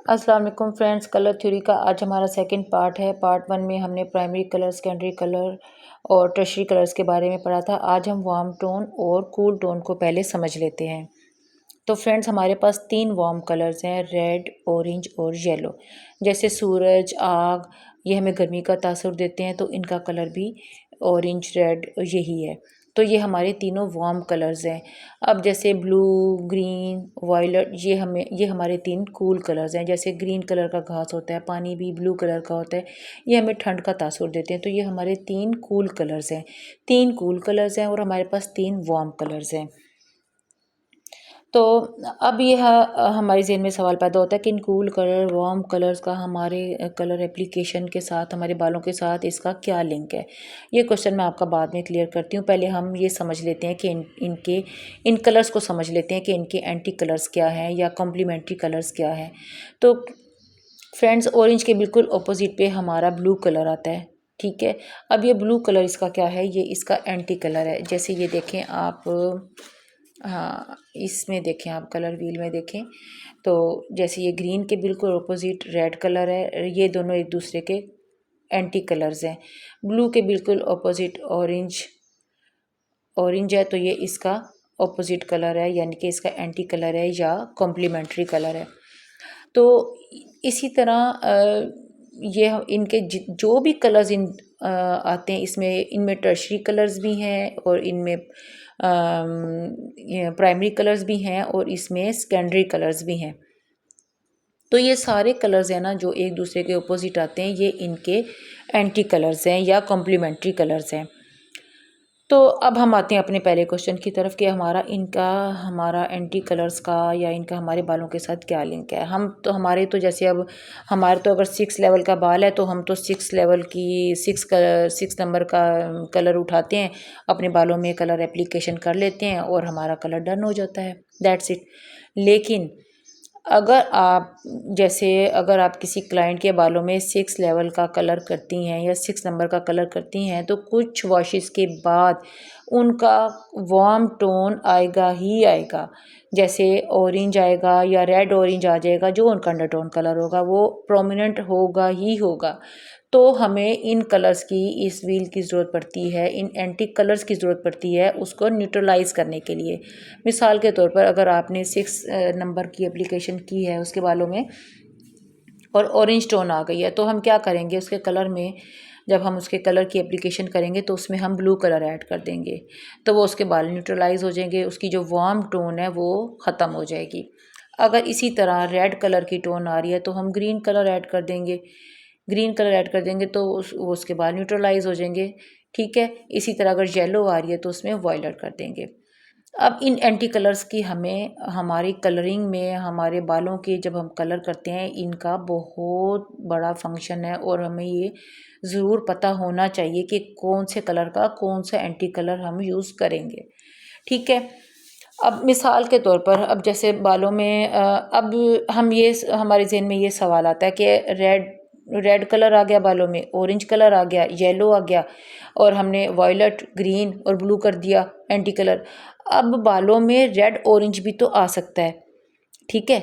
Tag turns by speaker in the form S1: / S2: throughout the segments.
S1: अस्सलाम वालेकुम friends, colour theory का आज हमारा सेकंड पार्ट है। पार्ट 1 में हमने प्राइमरी कलर, सेकेंडरी कलर और टर्शियरी कलर्स के बारे में पढ़ा था। आज हम वार्म टोन और कूल टोन को पहले समझ लेते हैं। तो फ्रेंड्स, हमारे पास 3 वार्म कलर्स हैं, रेड, ऑरेंज और येलो। जैसे सूरज, आग, ये हमें गर्मी का तासुर देते हैं, तो इनका कलर भी ऑरेंज, रेड यही है। तो ये हमारे तीनों वार्म कलर्स हैं। अब जैसे ब्लू, ग्रीन, वायलेट, ये हमारे 3 कूल कलर्स हैं। जैसे ग्रीन कलर का घास होता है, पानी भी ब्लू कलर का होता है, ये हमें ठंड का तासुर देते हैं। तो ये हमारे 3 कूल कलर्स हैं। 3 कूल कलर्स हैं और हमारे पास 3 वार्म कलर्स हैं। तो अब ये हमारे ज़हन में सवाल पैदा होता है कि in cool colour, warm colours का हमारे कलर एप्लीकेशन के साथ, हमारे बालों के साथ इसका क्या लिंक है। ये क्वेश्चन मैं आपका बाद में क्लियर करती हूँ। पहले हम ये समझ लेते हैं कि इन कलर्स को समझ लेते हैं कि इनके एंटी कलर्स क्या हैं या कॉम्प्लीमेंट्री कलर्स क्या हैं। तो फ्रेंड्स, ऑरेंज के बिल्कुल अपोजिट पे हमारा ब्लू कलर आता है। ठीक है, अब ये ब्लू कलर इसका क्या है, ये इसका एंटी कलर है। जैसे ये देखें आप, हाँ, इसमें देखें आप, कलर व्हील में देखें तो जैसे ये ग्रीन के बिल्कुल अपोजिट रेड कलर है, ये दोनों एक दूसरे के एंटी कलर्स हैं। ब्लू के बिल्कुल अपोजिट ऑरेंज है, तो ये इसका अपोजिट कलर है, यानी कि इसका एंटी कलर है या कॉम्प्लीमेंट्री कलर है। तो इसी तरह ये इनके जो भी कलर्स आते हैं, इनमें टर्शरी कलर्स भी हैं और इनमें प्राइमरी कलर्स भी हैं और इसमें सेकेंडरी कलर्स भी हैं। तो ये सारे कलर्स हैं ना, जो एक दूसरे के अपोजिट आते हैं, ये इनके एंटी कलर्स हैं या कॉम्प्लीमेंट्री कलर्स हैं। तो अब हम आते हैं अपने पहले क्वेश्चन की तरफ कि हमारा एंटी कलर्स का या इनका हमारे बालों के साथ क्या लिंक है। हमारे तो जैसे अब हमारे तो अगर 6 लेवल का बाल है, तो हम तो 6 लेवल की 6 नंबर का कलर उठाते हैं, अपने बालों में कलर एप्लीकेशन कर लेते हैं और हमारा कलर डन हो जाता है, दैट्स इट। लेकिन अगर आप किसी क्लाइंट के बालों में 6 लेवल का कलर करती हैं या 6 नंबर का कलर करती हैं, तो कुछ वॉशेस के बाद उनका वार्म टोन आएगा ही आएगा। जैसे ऑरेंज आएगा या रेड ऑरेंज आ जाएगा, जो उनका अंडरटोन कलर होगा वो प्रोमिनेंट होगा ही होगा। तो हमें इन कलर्स की, इस व्हील की ज़रूरत पड़ती है, इन एंटी कलर्स की ज़रूरत पड़ती है उसको न्यूट्रलाइज़ करने के लिए। मिसाल के तौर पर, अगर आपने 6 नंबर की एप्लीकेशन की है उसके बालों में और ऑरेंज टोन आ गई है, तो हम क्या करेंगे, उसके कलर में जब हम उसके कलर की एप्लीकेशन करेंगे तो उसमें हम ब्लू कलर ऐड कर देंगे, तो वो उसके बाल न्यूट्रलाइज हो जाएंगे, उसकी जो वार्म टोन है वो ख़त्म हो जाएगी। अगर इसी तरह रेड कलर की टोन आ रही है तो हम ग्रीन कलर ऐड कर देंगे। तो वो उसके बाल न्यूट्रलाइज हो जाएंगे। ठीक है, इसी तरह अगर येलो आ रही है तो उसमें वायलेट कर देंगे। अब इन एंटी कलर्स की हमें हमारी कलरिंग में, हमारे बालों के जब हम कलर करते हैं, इनका बहुत बड़ा फंक्शन है और हमें ये ज़रूर पता होना चाहिए कि कौन से कलर का कौन सा एंटी कलर हम यूज़ करेंगे। ठीक है, अब मिसाल के तौर पर, अब जैसे बालों में अब हमारे ज़हन में ये सवाल आता है कि रेड कलर आ गया बालों में, ऑरेंज कलर आ गया, येलो आ गया और हमने वायलेट, ग्रीन और ब्लू कर दिया एंटी कलर। अब बालों में रेड ऑरेंज भी तो आ सकता है। ठीक है,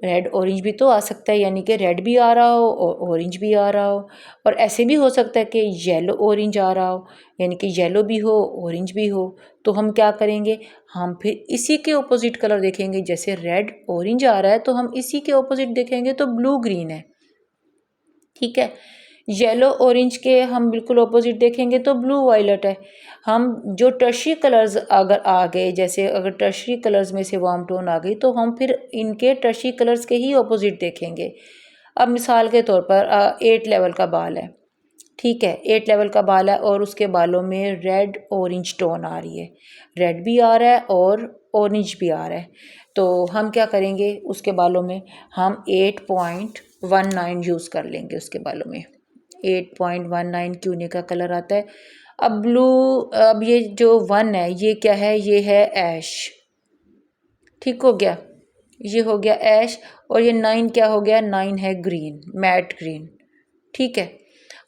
S1: रेड ऑरेंज भी तो आ सकता है, यानी कि रेड भी आ रहा हो और ऑरेंज भी आ रहा हो। और ऐसे भी हो सकता है कि येलो ऑरेंज आ रहा हो, यानी कि येलो भी हो ऑरेंज भी हो। तो हम क्या करेंगे, हम फिर इसी के ऑपोजिट कलर देखेंगे। जैसे रेड ऑरेंज आ रहा है तो हम इसी के ऑपोजिट देखेंगे तो ब्लू ग्रीन है। ठीक है, येलो ऑरेंज के हम बिल्कुल ऑपोजिट देखेंगे तो ब्लू वायलेट है। हम जो टर्शियरी कलर्स अगर आ गए, जैसे अगर टर्शियरी कलर्स में से वार्म टोन आ गई, तो हम फिर इनके टर्शियरी कलर्स के ही ऑपोजिट देखेंगे। अब मिसाल के तौर पर 8 लेवल का बाल है। ठीक है, 8 लेवल का बाल है और उसके बालों में रेड ऑरेंज टोन आ रही है, रेड भी आ रहा है और ऑरेंज भी आ रहा है। तो हम क्या करेंगे, उसके बालों में हम 8.19 यूज़ कर लेंगे। उसके बालों में 8.19 क्यूने का कलर आता है। अब ये जो 1 है, ये क्या है, ये है ऐश। ठीक हो गया, ये हो गया ऐश। और ये 9 क्या हो गया, 9 है ग्रीन, मैट ग्रीन। ठीक है,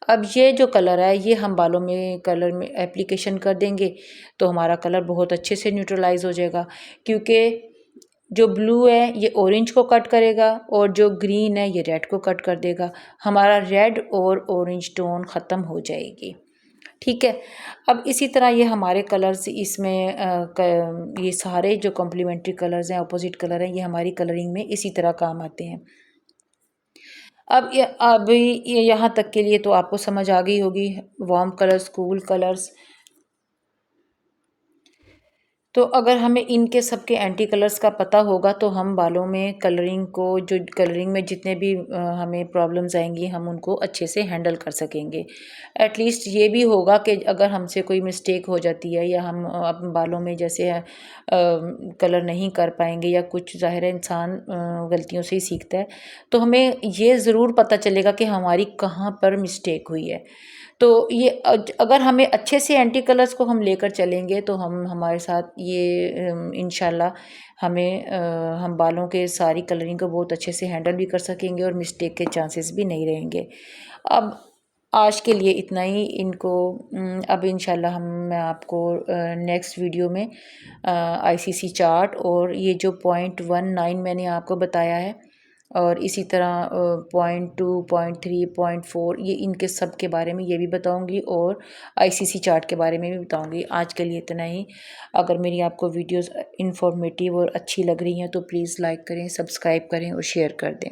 S1: अब ये जो कलर है, ये हम बालों में कलर में एप्लीकेशन कर देंगे तो हमारा कलर बहुत अच्छे से न्यूट्रलाइज हो जाएगा। क्योंकि जो ब्लू है ये ऑरेंज को कट करेगा और जो ग्रीन है ये रेड को कट कर देगा। हमारा रेड और ऑरेंज टोन ख़त्म हो जाएगी। ठीक है। अब इसी तरह ये हमारे कलर्स इसमें ये सारे जो कॉम्प्लीमेंट्री कलर्स हैं, अपोजिट कलर हैं, ये हमारी कलरिंग में इसी तरह काम आते हैं। अब ये यहाँ तक के लिए तो आपको समझ आ गई होगी, वार्म कलर्स, कूल कलर्स। तो अगर हमें इनके सबके एंटी कलर्स का पता होगा तो हम बालों में कलरिंग को, जो कलरिंग में जितने भी हमें प्रॉब्लम्स आएंगी, हम उनको अच्छे से हैंडल कर सकेंगे। एटलीस्ट ये भी होगा कि अगर हमसे कोई मिस्टेक हो जाती है या हम अपने बालों में जैसे कलर नहीं कर पाएंगे या कुछ, ज़ाहिर है इंसान गलतियों से ही सीखता है, तो हमें ये ज़रूर पता चलेगा कि हमारी कहाँ पर मिस्टेक हुई है। तो ये अगर हमें अच्छे से एंटी कलर्स को हम लेकर चलेंगे तो हम हमारे साथ ये इंशाल्लाह हम बालों के सारी कलरिंग को बहुत अच्छे से हैंडल भी कर सकेंगे और मिस्टेक के चांसेस भी नहीं रहेंगे। अब आज के लिए इतना ही। अब इंशाल्लाह मैं आपको नेक्स्ट वीडियो में आईसीसी चार्ट और ये जो 0.19 मैंने आपको बताया है और इसी तरह 0.2, 0.3, 0.4, ये इनके सब के बारे में ये भी बताऊंगी और आईसीसी चार्ट के बारे में भी बताऊंगी। आज के लिए इतना ही। अगर मेरी आपको वीडियोस इंफॉर्मेटिव और अच्छी लग रही हैं तो प्लीज़ लाइक करें, सब्सक्राइब करें और शेयर कर दें।